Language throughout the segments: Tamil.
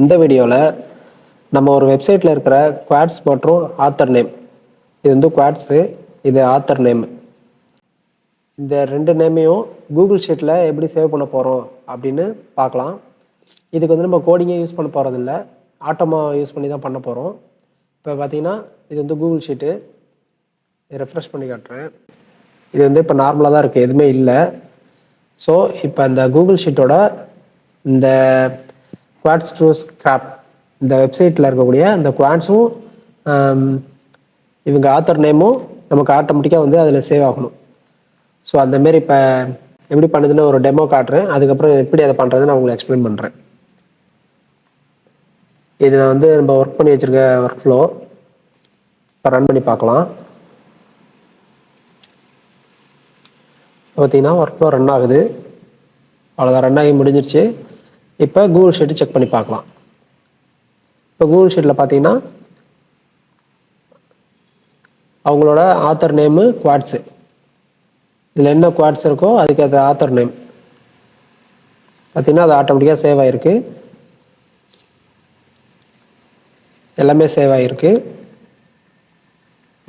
இந்த வீடியோவில் நம்ம ஒரு வெப்சைட்டில் இருக்கிற குவாட்ஸ் மற்றும் ஆத்தர் நேம், இது வந்து குவாட்ஸு, இது ஆத்தர் நேம், இந்த ரெண்டு நேமையும் கூகுள் ஷீட்டில் எப்படி சேவ் பண்ண போகிறோம் அப்படின்னு பார்க்கலாம். இதுக்கு வந்து நம்ம கோடிங்கே யூஸ் பண்ண போகிறதில்ல, ஆட்டோமாக யூஸ் பண்ணி தான் பண்ண போகிறோம். இப்போ பார்த்தீங்கன்னா இது வந்து கூகுள் ஷீட்டு, ரெஃப்ரெஷ் பண்ணி காட்டுறேன். இது வந்து இப்போ நார்மலாக தான் இருக்குது, எதுவுமே இல்லை. ஸோ இப்போ இந்த கூகுள் ஷீட்டோட இந்த குவாட்ஸ் டு ஸ்கிராப் இந்த வெப்சைட்டில் இருக்கக்கூடிய இந்த குவாட்ஸும் இவங்க ஆத்தர் நேமும் நமக்கு ஆட்டோமேட்டிக்காக வந்து அதில் சேவ் ஆகணும். ஸோ அந்தமாரி இப்போ எப்படி பண்ணுதுன்னு ஒரு டெமோ காட்டுறேன். அதுக்கப்புறம் எப்படி அதை பண்ணுறதுன்னு நான் உங்களுக்கு எக்ஸ்பிளைன் பண்ணுறேன். இது நான் வந்து நம்ம ஒர்க் பண்ணி வச்சுருக்க ஒர்க் ஃப்ளோ இப்போ ரன் பண்ணி பார்க்கலாம். பார்த்தீங்கன்னா ஒர்க் ஃப்ளோ ரன் ஆகுது. அவ்வளோதான், ரன் ஆகி முடிஞ்சிருச்சு. இப்போ கூகுள் ஷீட்டு செக் பண்ணி பார்க்கலாம். இப்போ கூகுள் ஷீட்டில் பார்த்தீங்கன்னா அவங்களோட ஆத்தர் நேமு குவாட்ஸு, இதில் என்ன குவாட்ஸ் இருக்கோ அதுக்கு அது ஆத்தர் நேம் பார்த்தீங்கன்னா அது ஆட்டோமேட்டிக்காக சேவ் ஆகிருக்கு. எல்லாமே சேவ் ஆகிருக்கு.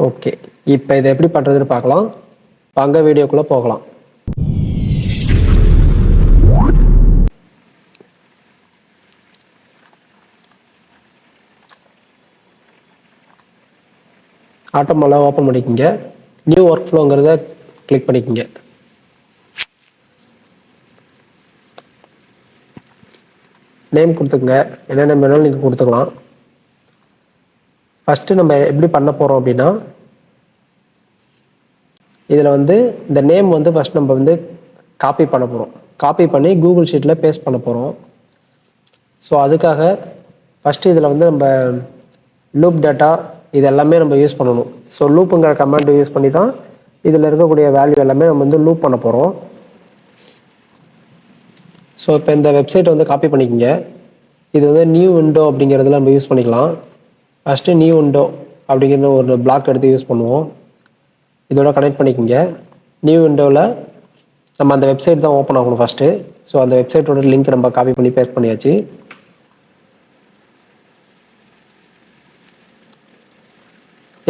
ஓகே, இப்போ இதை எப்படி பண்ணுறதுன்னு பார்க்கலாம். வாங்க வீடியோக்குள்ளே போகலாம். ஆட்டோமெல்லாம் ஓப்பன் பண்ணிக்கோங்க. நியூ ஒர்க் ஃப்ளோங்கிறத கிளிக் பண்ணிக்கோங்க. நேம் கொடுத்துக்குங்க, என்ன நேம் வேணாலும் நீங்கள் கொடுத்துக்கலாம். ஃபஸ்ட்டு நம்ம எப்படி பண்ண போகிறோம் அப்படின்னா, இதில் வந்து இந்த நேம் வந்து ஃபஸ்ட் நம்ம வந்து காப்பி பண்ண போகிறோம். காப்பி பண்ணி கூகுள் ஷீட்டில் பேஸ்ட் பண்ண போகிறோம். ஸோ அதுக்காக ஃபஸ்ட்டு இதில் வந்து நம்ம லூப் டேட்டா இது எல்லாமே நம்ம யூஸ் பண்ணணும். ஸோ லூப்புங்கிற கமாண்ட் யூஸ் பண்ணி தான் இதில் இருக்கக்கூடிய வேல்யூ எல்லாமே நம்ம வந்து லூப் பண்ண போகிறோம். ஸோ இப்போ இந்த வெப்சைட்டை வந்து காப்பி பண்ணிக்கோங்க. இது வந்து நியூ விண்டோ அப்படிங்கிறதுல நம்ம யூஸ் பண்ணிக்கலாம். ஃபஸ்ட்டு நியூ விண்டோ அப்படிங்கிற ஒரு பிளாக் எடுத்து யூஸ் பண்ணுவோம். இதோட கனெக்ட் பண்ணிக்கோங்க. நியூ விண்டோவில் நம்ம அந்த வெப்சைட் தான் ஓப்பன் ஆகணும் ஃபஸ்ட்டு. ஸோ அந்த வெப்சைட்டோட லிங்க் நம்ம காப்பி பண்ணி பேஸ்ட் பண்ணியாச்சு.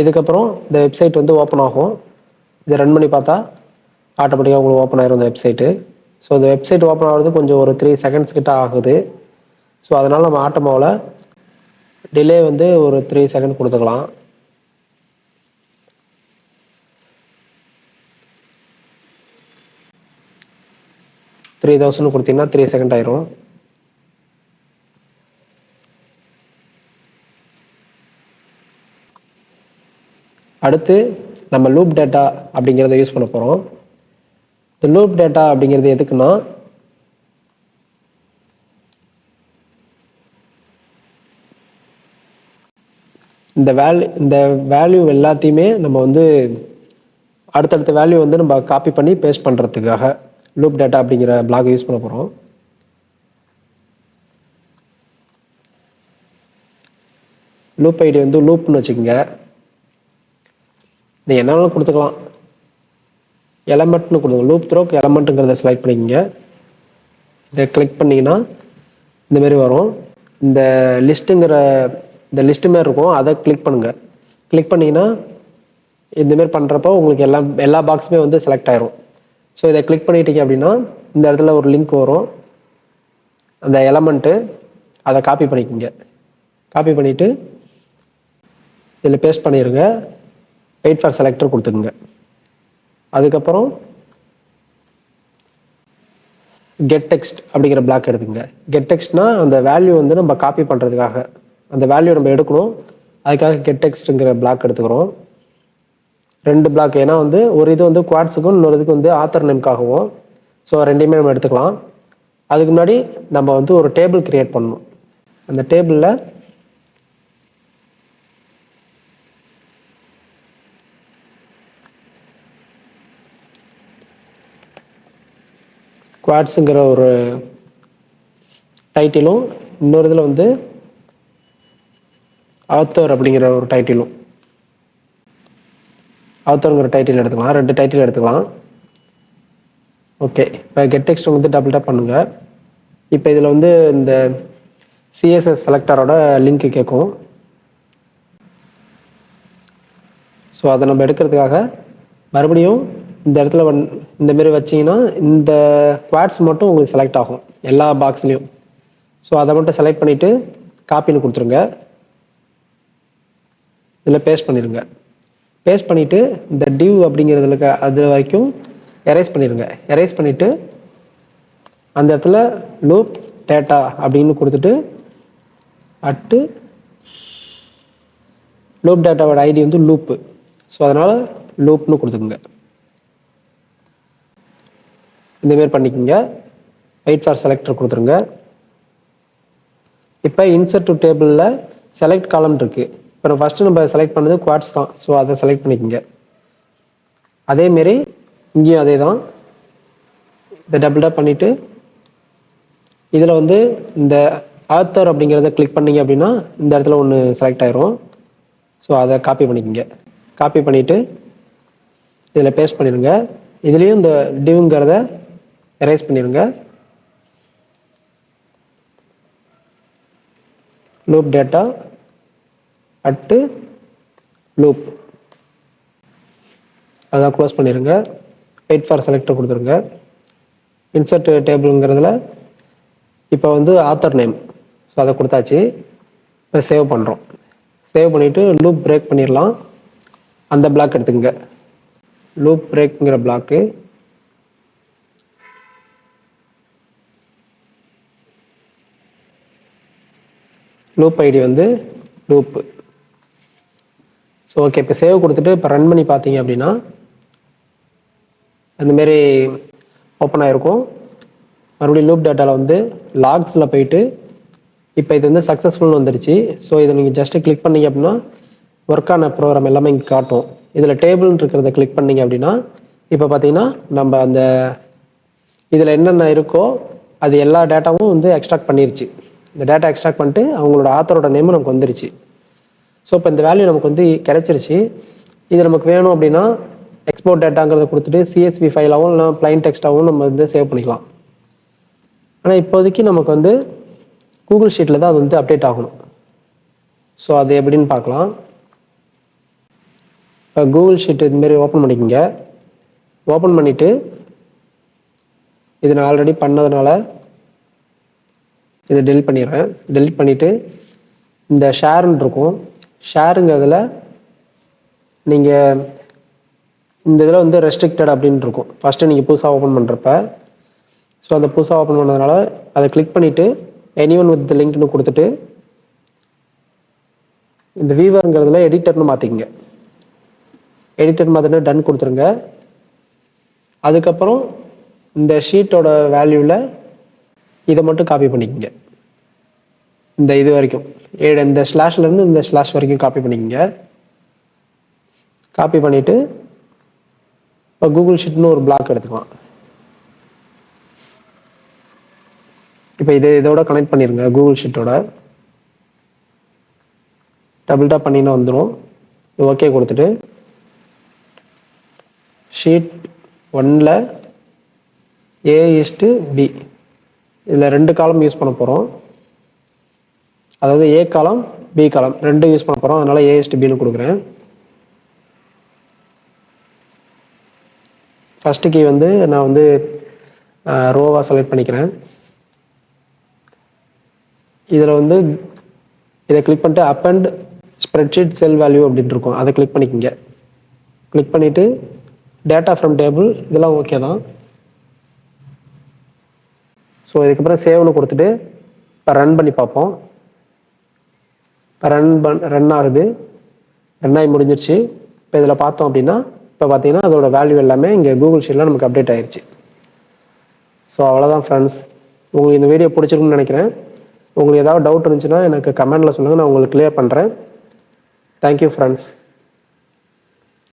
இதுக்கப்புறம் இந்த வெப்சைட் வந்து ஓப்பன் ஆகும். இதை ரன் பண்ணி பார்த்தா ஆட்டோமேட்டிக்காக உங்களுக்கு ஓப்பன் ஆகிரும் இந்த வெப்சைட்டு. ஸோ இந்த வெப்சைட் ஓப்பன் ஆகிறது கொஞ்சம் ஒரு 3 செகண்ட்ஸ் கிட்ட ஆகுது. ஸோ அதனால் நம்ம ஆட்டோமாவில் டிலே வந்து ஒரு 3 செகண்ட் கொடுத்துக்கலாம். $3000 கொடுத்தீங்கன்னா 3 செகண்ட் ஆயிரும். அடுத்து நம்ம லூப் டேட்டா அப்படிங்கிறத யூஸ் பண்ண போகிறோம். இந்த லூப் டேட்டா அப்படிங்கிறது எதுக்குன்னா, இந்த வேல்யூ எல்லாத்தையுமே நம்ம வந்து அடுத்தடுத்த வேல்யூ வந்து நம்ம காப்பி பண்ணி பேஸ்ட் பண்ணுறதுக்காக லூப் டேட்டா அப்படிங்கிற பிளாக் யூஸ் பண்ண போகிறோம். லூப் ஐடி வந்து லூப்னு வச்சுக்கோங்க. நீ என்னாலும் கொடுத்துக்கலாம். எலமெண்ட்னு கொடுங்க. லூப் த்ரோக்கு எலமெண்ட்டுங்கிறத செலக்ட் பண்ணிக்கோங்க. இதை கிளிக் பண்ணிங்கன்னா இந்தமாரி வரும். இந்த லிஸ்ட்டுங்கிற இந்த லிஸ்ட்டு மாரி இருக்கும், அதை கிளிக் பண்ணுங்கள். கிளிக் பண்ணிங்கன்னா இந்தமாரி பண்ணுறப்போ உங்களுக்கு எல்லா பாக்ஸுமே வந்து செலக்ட் ஆயிரும். ஸோ இதை கிளிக் பண்ணிட்டீங்க அப்படின்னா இந்த இடத்துல ஒரு லிங்க் வரும். அந்த எலமெண்ட்டு அதை காப்பி பண்ணிக்கோங்க. காப்பி பண்ணிவிட்டு இதில் பேஸ்ட் பண்ணிடுங்க. வெயிட் ஃபார் செலக்டர் கொடுத்துக்குங்க. அதுக்கப்புறம் கெட் டெக்ஸ்ட் அப்படிங்கிற பிளாக் எடுத்துங்க. கெட் டெக்ஸ்ட்னா அந்த வேல்யூ வந்து நம்ம காப்பி பண்ணுறதுக்காக, அந்த வேல்யூ நம்ம எடுக்கணும், அதுக்காக கெட் டெக்ஸ்ட்டுங்கிற பிளாக் எடுத்துக்கிறோம். 2 பிளாக், ஏன்னா வந்து ஒரு இது வந்து குவாட்ஸுக்கும் இன்னொரு இதுக்கு வந்து ஆத்தர் நேம்காகவும். ஸோ ரெண்டையுமே நம்ம எடுத்துக்கலாம். அதுக்கு முன்னாடி நம்ம வந்து ஒரு டேபிள் கிரியேட் பண்ணணும். அந்த டேபிளில் குவாட்ஸுங்கிற ஒரு டைட்டிலும், இன்னொரு இதில் வந்து ஆத்தர் அப்படிங்கிற ஒரு டைட்டிலும், ஆத்தருங்கிற டைட்டில் எடுத்துக்கலாம். 2 டைட்டில் எடுத்துக்கலாம். ஓகே, இப்போ கெட் டெக்ஸ்ட் வந்து டபுள் டேப் பண்ணுங்கள். இப்போ இதில் வந்து இந்த சிஎஸ்எஸ் செலக்டரோட லிங்க் கேட்கும். ஸோ அதை நம்ம எடுக்கிறதுக்காக மறுபடியும் இந்த இடத்துல இந்தமாரி வச்சிங்கன்னா இந்த குவாட்ஸ் மட்டும் உங்களுக்கு செலக்ட் ஆகும் எல்லா பாக்ஸ்லேயும். ஸோ அதை மட்டும் செலக்ட் பண்ணிவிட்டு காப்பின்னு கொடுத்துருங்க. இதில் பேஸ்ட் பண்ணிடுங்க. பேஸ்ட் பண்ணிவிட்டு இந்த டிவ் அப்படிங்கிறதுல அது வரைக்கும் எரேஸ் பண்ணிடுங்க. எரேஸ் பண்ணிவிட்டு அந்த இடத்துல லூப் டேட்டா அப்படின்னு கொடுத்துட்டு அட்டு லூப் டேட்டாவோட ஐடி வந்து லூப்பு. ஸோ அதனால் லூப்னு கொடுத்துக்குங்க. இந்தமாரி பண்ணிக்கோங்க. வெயிட் ஃபார் செலக்டர் கொடுத்துருங்க. இப்போ இன்சர்ட் டு டேபிளில் செலக்ட் காலம் இருக்குது. இப்போ ஃபஸ்ட்டு நம்ம செலக்ட் பண்ணது குவாட்ஸ் தான். ஸோ அதை செலக்ட் பண்ணிக்கோங்க. அதேமாரி இங்கேயும் அதே தான். இதை டபுள் டேப் பண்ணிவிட்டு இதில் வந்து இந்த ஆத்தர் அப்படிங்கிறத கிளிக் பண்ணிங்க அப்படின்னா இந்த இடத்துல ஒன்று செலக்ட் ஆயிரும். ஸோ அதை காப்பி பண்ணிக்கோங்க. காப்பி பண்ணிவிட்டு இதில் பேஸ்ட் பண்ணிடுங்க. இதுலேயும் இந்த டிவ்ங்கிறத எரேஸ் பண்ணிடுங்க. லூப் டேட்டா அட்டு லூப் அதான் க்ளோஸ் பண்ணிடுங்க. வெயிட் ஃபார் செலக்டர் கொடுத்துருங்க. இன்சர்ட் டேபிளுங்கிறதுல இப்போ வந்து ஆத்தர் நேம். ஸோ அதை கொடுத்தாச்சு. இப்போ சேவ் பண்ணுறோம். சேவ் பண்ணிவிட்டு லூப் பிரேக் பண்ணிடலாம். அந்த பிளாக் எடுத்துக்கங்க. லூப் பிரேக்குங்கிற பிளாக்கு லூப் ஐடி வந்து லூப்பு. So okay. இப்போ சேவ் கொடுத்துட்டு இப்போ ரன் பண்ணி பார்த்தீங்க அப்படின்னா அந்தமாரி ஓப்பன் ஆகிருக்கும். மறுபடியும் லூப் டேட்டாவில் வந்து லாக்ஸில் போயிட்டு இப்போ இது வந்து சக்ஸஸ்ஃபுல்னு வந்துடுச்சு. ஸோ இதை நீங்கள் ஜஸ்ட்டு கிளிக் பண்ணிங்க அப்படின்னா ஒர்க் ஆன ப்ரோக்ராம் எல்லாமே இங்கே காட்டும். இதில் டேபிள்னு இருக்கிறத கிளிக் பண்ணிங்க அப்படின்னா இப்போ பார்த்தீங்கன்னா நம்ம அந்த இதில் என்னென்ன இருக்கோ அது எல்லா டேட்டாவும் வந்து எக்ஸ்ட்ராக்ட் பண்ணிருச்சு. இந்த டேட்டா எக்ஸ்ட்ராக்ட் பண்ணிட்டு அவங்களோட ஆத்தரோட நேமும் நமக்கு வந்துருச்சு. ஸோ இப்போ இந்த வேல்யூ நமக்கு வந்து கிடைச்சிருச்சு. இது நமக்கு வேணும் அப்படின்னா எக்ஸ்போர்ட் டேட்டாங்கிறத கொடுத்துட்டு சிஎஸ்வி ஃபைலாகவும் இல்லை பிளைன் டெக்ஸ்ட்டாகவும் நம்ம வந்து சேவ் பண்ணிக்கலாம். ஆனால் இப்போதைக்கு நமக்கு வந்து கூகுள் ஷீட்டில் தான் அது வந்து அப்டேட் ஆகணும். ஸோ அது எப்படின்னு பார்க்கலாம். இப்போ கூகுள் ஷீட் இதுமாரி ஓப்பன் பண்ணிக்கோங்க. ஓப்பன் பண்ணிவிட்டு இது நான் ஆல்ரெடி பண்ணதுனால இதை டெலிட் பண்ணிடுறேன். டெலிட் பண்ணிவிட்டு இந்த ஷேருன்னு இருக்கும். ஷேருங்கிறதுல நீங்கள் இந்த இதில் வந்து ரெஸ்ட்ரிக்டட் அப்படின்னு இருக்கும். ஃபஸ்ட்டு நீங்கள் புதுசாக ஓப்பன் பண்ணுறப்ப ஸோ அந்த புதுசாக ஓப்பன் பண்ணதுனால அதை கிளிக் பண்ணிவிட்டு எனி ஒன் வித் லிங்க்னு கொடுத்துட்டு இந்த வீவருங்கிறதுல எடிட்டர்னு மாற்றிக்கங்க. எடிட்டர் மாற்றிட்டு டன் கொடுத்துருங்க. அதுக்கப்புறம் இந்த ஷீட்டோட வேல்யூவில் இதை மட்டும் காப்பி பண்ணிக்கோங்க. இந்த இது வரைக்கும் இந்த ஸ்லாஷ்லேருந்து இந்த ஸ்லாஷ் வரைக்கும் காப்பி பண்ணிக்கோங்க. காப்பி பண்ணிவிட்டு இப்போ கூகுள் ஷீட்னு ஒரு பிளாக் எடுத்துக்கலாம். இப்போ இதோட கனெக்ட் பண்ணிடுங்க. கூகுள் ஷீட்டோட டபுள் டாப் பண்ணினா வந்துடும். ஓகே கொடுத்துட்டு ஷீட் 1ல் A:B இதில் 2 காலம் யூஸ் பண்ண போகிறோம். அதாவது A காலம் B காலம் 2 யூஸ் பண்ண போகிறோம். அதனால் A:Bன்னு கொடுக்குறேன். ஃபஸ்ட்டு கீ வந்து நான் வந்து ரோவாக செலக்ட் பண்ணிக்கிறேன். இதில் வந்து இதை கிளிக் பண்ணிட்டு அப்பண்ட் ஸ்ப்ரெட்ஷீட் செல் வேல்யூ அப்படின்ட்டு இருக்கும். அதை கிளிக் பண்ணிக்கோங்க. கிளிக் பண்ணிவிட்டு டேட்டா ஃப்ரம் டேபிள் இதெல்லாம் ஓகே தான். ஸோ இதுக்கப்புறம் சேவ்னு கொடுத்துட்டு இப்போ ரன் பண்ணி பார்ப்போம். இப்போ ரன் ஆகுது. ரன் ஆகி முடிஞ்சிருச்சு. இப்போ இதில் பார்த்தோம் அப்படின்னா இப்போ பார்த்தீங்கன்னா அதோட வேல்யூ எல்லாமே இங்கே கூகுள் ஷீட்டில் நமக்கு அப்டேட் ஆயிடுச்சு. ஸோ அவ்வளோதான் ஃப்ரெண்ட்ஸ். உங்களுக்கு இந்த வீடியோ பிடிச்சிருக்குன்னு நினைக்கிறேன். உங்களுக்கு ஏதாவது டவுட் இருந்துச்சுன்னா எனக்கு கமெண்டில் சொல்லுங்கள். நான் உங்களுக்கு கிளியர் பண்ணுறேன். Thank you friends.